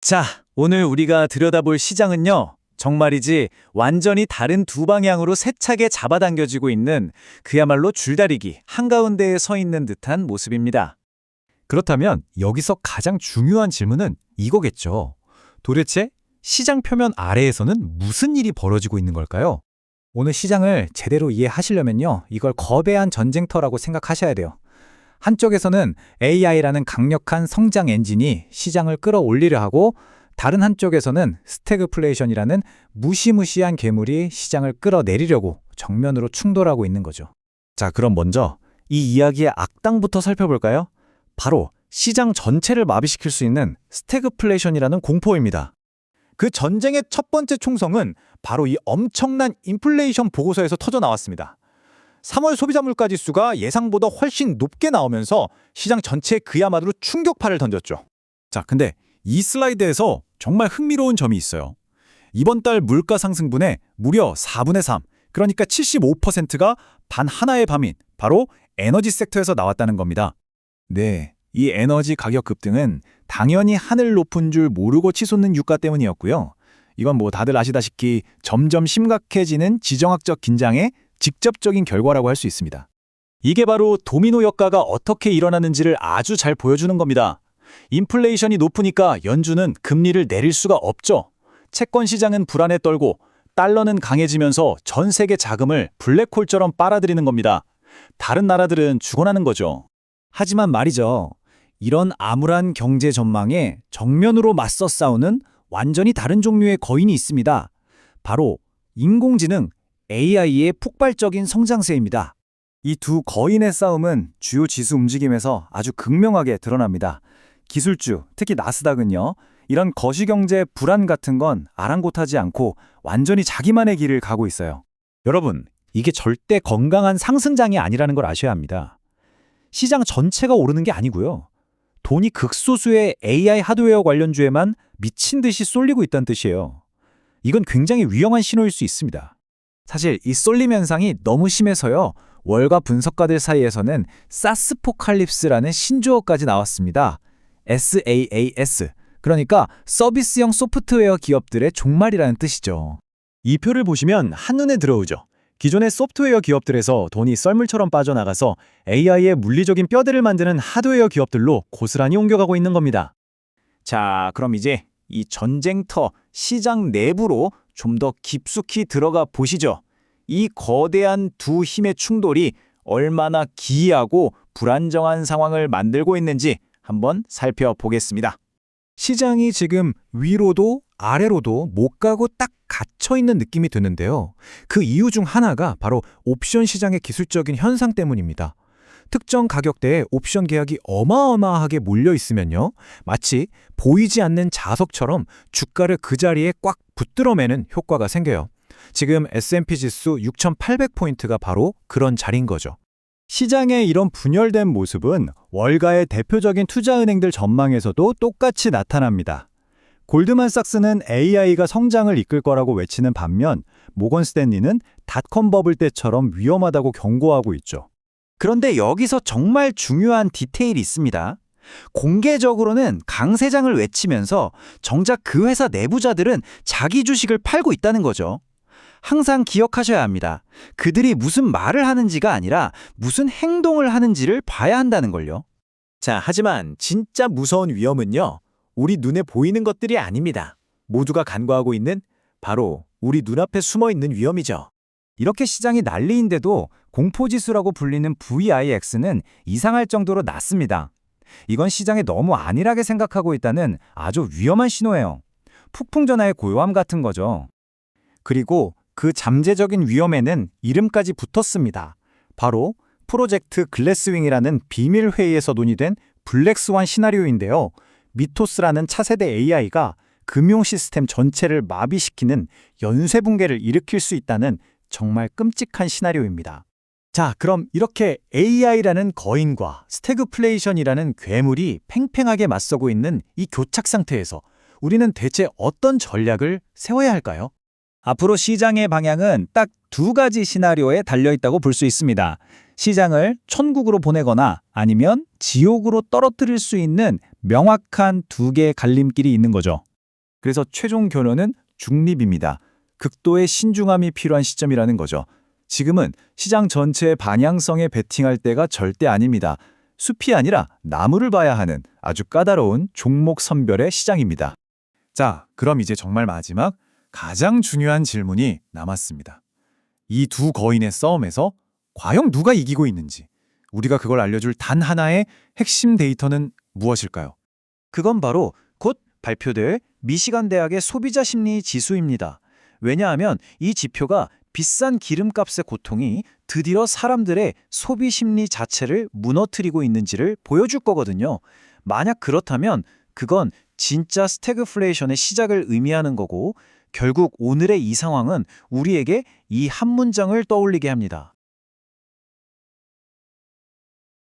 자, 오늘 우리가 들여다볼 시장은요, 정말이지 완전히 다른 두 방향으로 세차게 잡아당겨지고 있는 그야말로 줄다리기 한가운데에 서 있는 듯한 모습입니다. 그렇다면 여기서 가장 중요한 질문은 이거겠죠. 도대체 시장 표면 아래에서는 무슨 일이 벌어지고 있는 걸까요? 오늘 시장을 제대로 이해하시려면요, 이걸 거대한 전쟁터라고 생각하셔야 돼요. 한쪽에서는 AI라는 강력한 성장 엔진이 시장을 끌어올리려 하고, 다른 한쪽에서는 스태그플레이션이라는 무시무시한 괴물이 시장을 끌어내리려고 정면으로 충돌하고 있는 거죠. 자, 그럼 먼저 이 이야기의 악당부터 살펴볼까요? 바로 시장 전체를 마비시킬 수 있는 스태그플레이션이라는 공포입니다. 그 전쟁의 첫 번째 총성은 바로 이 엄청난 인플레이션 보고서에서 터져 나왔습니다. 3월 소비자 물가 지수가 예상보다 훨씬 높게 나오면서 시장 전체에 그야말로 충격파를 던졌죠. 자, 근데 이 슬라이드에서 정말 흥미로운 점이 있어요. 이번 달 물가 상승분의 무려 4분의 3, 그러니까 75%가 단 하나의 밤인 바로 에너지 섹터에서 나왔다는 겁니다. 네, 이 에너지 가격 급등은 당연히 하늘 높은 줄 모르고 치솟는 유가 때문이었고요. 이건 뭐 다들 아시다시피 점점 심각해지는 지정학적 긴장의 직접적인 결과라고 할 수 있습니다. 이게 바로 도미노 효과가 어떻게 일어나는지를 아주 잘 보여주는 겁니다. 인플레이션이 높으니까 연준은 금리를 내릴 수가 없죠. 채권 시장은 불안에 떨고 달러는 강해지면서 전 세계 자금을 블랙홀처럼 빨아들이는 겁니다. 다른 나라들은 죽어나는 거죠. 하지만 말이죠, 이런 암울한 경제 전망에 정면으로 맞서 싸우는 완전히 다른 종류의 거인이 있습니다. 바로 인공지능 AI의 폭발적인 성장세입니다. 이 두 거인의 싸움은 주요 지수 움직임에서 아주 극명하게 드러납니다. 기술주, 특히 나스닥은요, 이런 거시경제 불안 같은 건 아랑곳하지 않고 완전히 자기만의 길을 가고 있어요. 여러분, 이게 절대 건강한 상승장이 아니라는 걸 아셔야 합니다. 시장 전체가 오르는 게 아니고요, 돈이 극소수의 AI 하드웨어 관련주에만 미친 듯이 쏠리고 있다는 뜻이에요. 이건 굉장히 위험한 신호일 수 있습니다. 사실 이 쏠림 현상이 너무 심해서요, 월가 분석가들 사이에서는 사스포칼립스라는 신조어까지 나왔습니다. SaaS, 그러니까 서비스형 소프트웨어 기업들의 종말이라는 뜻이죠. 이 표를 보시면 한눈에 들어오죠. 기존의 소프트웨어 기업들에서 돈이 썰물처럼 빠져나가서 AI의 물리적인 뼈대를 만드는 하드웨어 기업들로 고스란히 옮겨가고 있는 겁니다. 자, 그럼 이제 이 전쟁터 시장 내부로 좀 더 깊숙이 들어가 보시죠. 이 거대한 두 힘의 충돌이 얼마나 기이하고 불안정한 상황을 만들고 있는지 한번 살펴보겠습니다. 시장이 지금 위로도 아래로도 못 가고 딱 갇혀 있는 느낌이 드는데요. 그 이유 중 하나가 바로 옵션 시장의 기술적인 현상 때문입니다. 특정 가격대에 옵션 계약이 어마어마하게 몰려 있으면요, 마치 보이지 않는 자석처럼 주가를 그 자리에 꽉 붙들어매는 효과가 생겨요. 지금 S&P 지수 6,800포인트가 바로 그런 자리인 거죠. 시장의 이런 분열된 모습은 월가의 대표적인 투자은행들 전망에서도 똑같이 나타납니다. 골드만삭스는 AI가 성장을 이끌 거라고 외치는 반면 모건스탠리는 닷컴 버블 때처럼 위험하다고 경고하고 있죠. 그런데 여기서 정말 중요한 디테일이 있습니다. 공개적으로는 강세장을 외치면서 정작 그 회사 내부자들은 자기 주식을 팔고 있다는 거죠. 항상 기억하셔야 합니다. 그들이 무슨 말을 하는지가 아니라 무슨 행동을 하는지를 봐야 한다는 걸요. 자, 하지만 진짜 무서운 위험은요, 우리 눈에 보이는 것들이 아닙니다. 모두가 간과하고 있는 바로 우리 눈앞에 숨어 있는 위험이죠. 이렇게 시장이 난리인데도 공포지수라고 불리는 VIX는 이상할 정도로 낮습니다. 이건 시장이 너무 안일하게 생각하고 있다는 아주 위험한 신호예요. 폭풍 전야의 고요함 같은 거죠. 그리고 그 잠재적인 위험에는 이름까지 붙었습니다. 바로 프로젝트 글래스윙이라는 비밀 회의에서 논의된 블랙스완 시나리오인데요. 미토스라는 차세대 AI가 금융 시스템 전체를 마비시키는 연쇄 붕괴를 일으킬 수 있다는 정말 끔찍한 시나리오입니다. 자, 그럼 이렇게 AI라는 거인과 스태그플레이션이라는 괴물이 팽팽하게 맞서고 있는 이 교착 상태에서 우리는 대체 어떤 전략을 세워야 할까요? 앞으로 시장의 방향은 딱 두 가지 시나리오에 달려있다고 볼 수 있습니다. 시장을 천국으로 보내거나 아니면 지옥으로 떨어뜨릴 수 있는 명확한 두 개의 갈림길이 있는 거죠. 그래서 최종 결론은 중립입니다. 극도의 신중함이 필요한 시점이라는 거죠. 지금은 시장 전체의 방향성에 베팅할 때가 절대 아닙니다. 숲이 아니라 나무를 봐야 하는 아주 까다로운 종목 선별의 시장입니다. 자, 그럼 이제 정말 마지막 가장 중요한 질문이 남았습니다. 이 두 거인의 싸움에서 과연 누가 이기고 있는지 우리가 그걸 알려줄 단 하나의 핵심 데이터는 무엇일까요? 그건 바로 곧 발표될 미시간 대학의 소비자 심리 지수입니다. 왜냐하면 이 지표가 비싼 기름값의 고통이 드디어 사람들의 소비 심리 자체를 무너뜨리고 있는지를 보여줄 거거든요. 만약 그렇다면 그건 진짜 스태그플레이션의 시작을 의미하는 거고 결국 오늘의 이 상황은 우리에게 이 한 문장을 떠올리게 합니다.